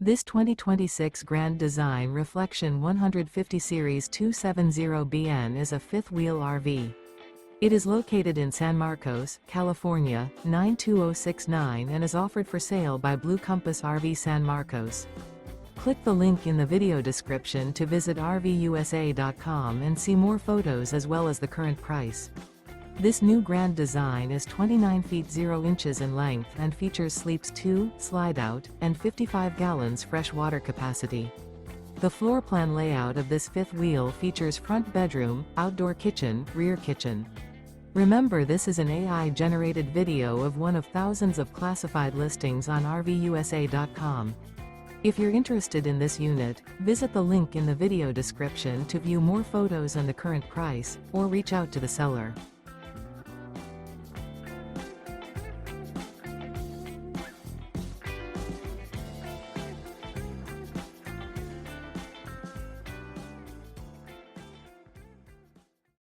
This 2026 Grand Design Reflection 150 Series 270BN is a fifth-wheel RV. It is located in San Marcos, California, 92069 and is offered for sale by Blue Compass RV San Marcos. Click the link in the video description to visit RVUSA.com and see more photos as well as the current price. This new Grand Design is 29 feet 0 inches in length and features sleeps 2, slide-out, and 55 gallons fresh water capacity. The floor plan layout of this fifth wheel features front bedroom, outdoor kitchen, rear kitchen. Remember, this is an AI-generated video of one of thousands of classified listings on RVUSA.com. If you're interested in this unit, visit the link in the video description to view more photos and the current price, or reach out to the seller.